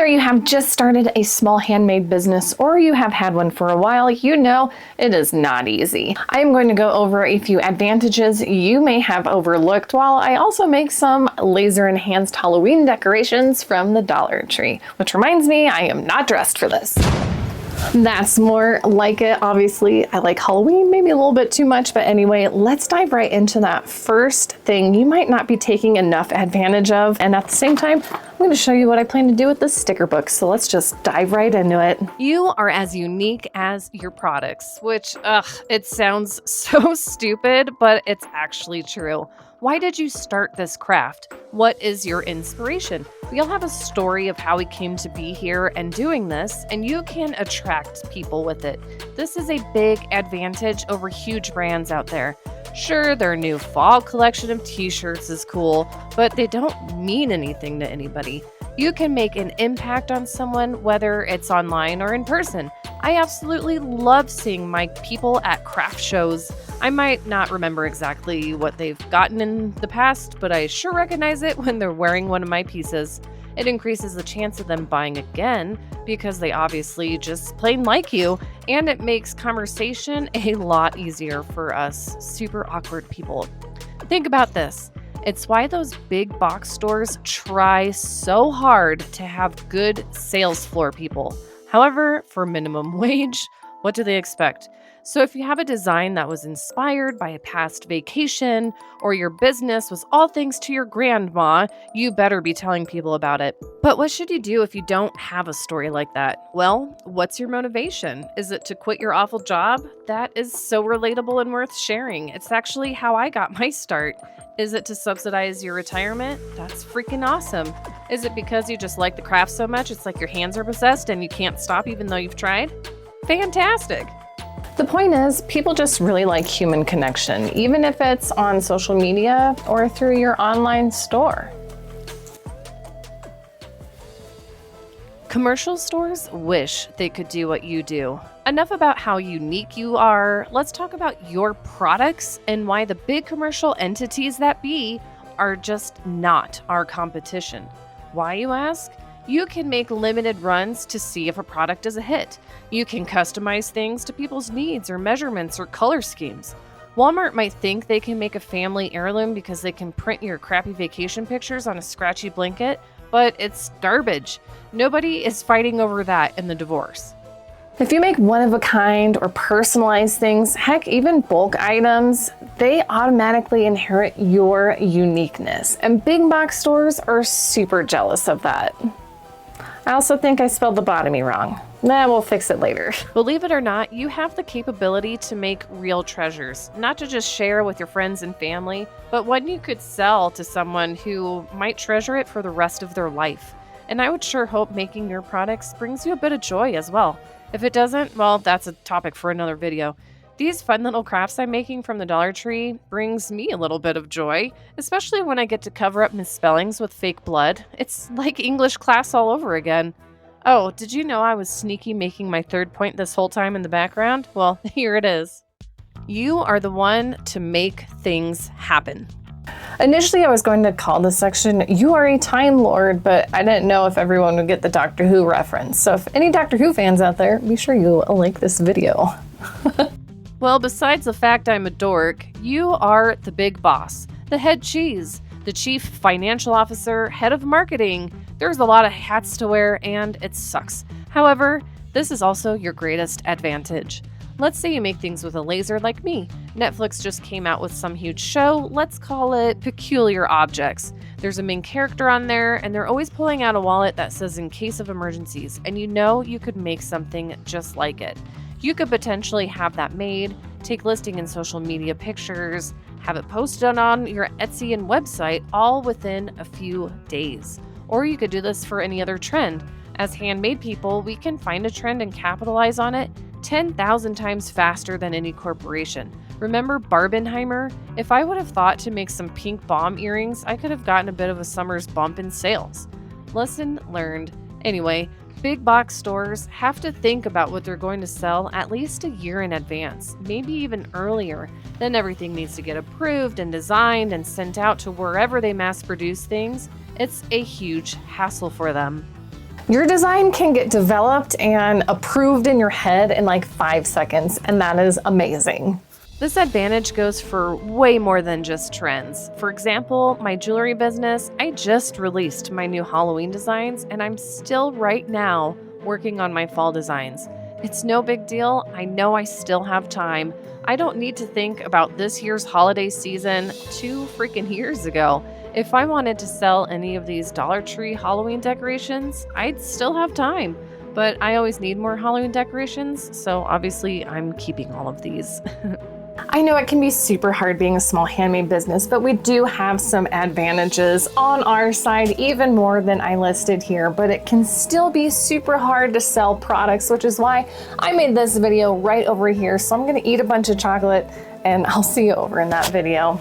Whether you have just started a small handmade business or you have had one for a while, you know it is not easy. I am going to go over a few advantages you may have overlooked while I also make some laser enhanced Halloween decorations from the Dollar Tree. Which reminds me, I am not dressed for this. That's more like it. Obviously, I like Halloween maybe a little bit too much, but anyway, let's dive right into that first thing you might not be taking enough advantage of. And at the same time, I'm going to show you what I plan to do with this sticker book. So let's just dive right into it. You are as unique as your products, which, it sounds so stupid, but it's actually true. Why did you start this craft? What is your inspiration? We all have a story of how we came to be here and doing this, and you can attract people with it. This is a big advantage over huge brands out there. Sure, their new fall collection of t-shirts is cool, but they don't mean anything to anybody. You can make an impact on someone, whether it's online or in person. I absolutely love seeing my people at craft shows. I might not remember exactly what they've gotten in the past, but I sure recognize it when they're wearing one of my pieces. It increases the chance of them buying again because they obviously just plain like you, and it makes conversation a lot easier for us super awkward people. Think about this. It's why those big box stores try so hard to have good sales floor people. However, for minimum wage, what do they expect? So if you have a design that was inspired by a past vacation, or your business was all thanks to your grandma, you better be telling people about it. But what should you do if you don't have a story like that? Well, what's your motivation? Is it to quit your awful job? That is so relatable and worth sharing. It's actually how I got my start. Is it to subsidize your retirement? That's freaking awesome. Is it because you just like the craft so much it's like your hands are possessed and you can't stop even though you've tried? Fantastic. The point is, people just really like human connection, even if it's on social media or through your online store. Commercial stores wish they could do what you do. Enough about how unique you are. Let's talk about your products and why the big commercial entities that be are just not our competition. Why, you ask? You can make limited runs to see if a product is a hit. You can customize things to people's needs or measurements or color schemes. Walmart might think they can make a family heirloom because they can print your crappy vacation pictures on a scratchy blanket, but it's garbage. Nobody is fighting over that in the divorce. If you make one-of-a-kind or personalized things, heck, even bulk items, they automatically inherit your uniqueness. And big box stores are super jealous of that. I also think I spelled lobotomy wrong. Nah, we'll fix it later. Believe it or not, you have the capability to make real treasures, not to just share with your friends and family, but one you could sell to someone who might treasure it for the rest of their life. And I would sure hope making your products brings you a bit of joy as well. If it doesn't, well, that's a topic for another video. These fun little crafts I'm making from the Dollar Tree brings me a little bit of joy, especially when I get to cover up misspellings with fake blood. It's like English class all over again. Oh, did you know I was sneaky making my third point this whole time in the background? Well, here it is. You are the one to make things happen. Initially, I was going to call this section, "You Are a Time Lord," but I didn't know if everyone would get the Doctor Who reference. So if any Doctor Who fans out there, be sure you like this video. Well, besides the fact I'm a dork, you are the big boss, the head cheese, the chief financial officer, head of marketing. There's a lot of hats to wear and it sucks. However, this is also your greatest advantage. Let's say you make things with a laser like me. Netflix just came out with some huge show, let's call it Peculiar Objects. There's a main character on there and they're always pulling out a wallet that says in case of emergencies, and you know you could make something just like it. You could potentially have that made, take listing in social media pictures, have it posted on your Etsy and website all within a few days. Or you could do this for any other trend. As handmade people, we can find a trend and capitalize on it 10,000 times faster than any corporation. Remember Barbenheimer? If I would have thought to make some pink bomb earrings, I could have gotten a bit of a summer's bump in sales. Lesson learned. Anyway, big box stores have to think about what they're going to sell at least a year in advance, maybe even earlier. Then everything needs to get approved and designed and sent out to wherever they mass produce things. It's a huge hassle for them. Your design can get developed and approved in your head in like 5 seconds, and that is amazing. This advantage goes for way more than just trends. For example, my jewelry business, I just released my new Halloween designs, and I'm still right now working on my fall designs. It's no big deal. I know I still have time. I don't need to think about this year's holiday season 2 freaking years ago. If I wanted to sell any of these Dollar Tree Halloween decorations, I'd still have time. But I always need more Halloween decorations, so obviously I'm keeping all of these. I know it can be super hard being a small handmade business, but we do have some advantages on our side, even more than I listed here, but it can still be super hard to sell products, which is why I made this video right over here. So I'm gonna eat a bunch of chocolate and I'll see you over in that video.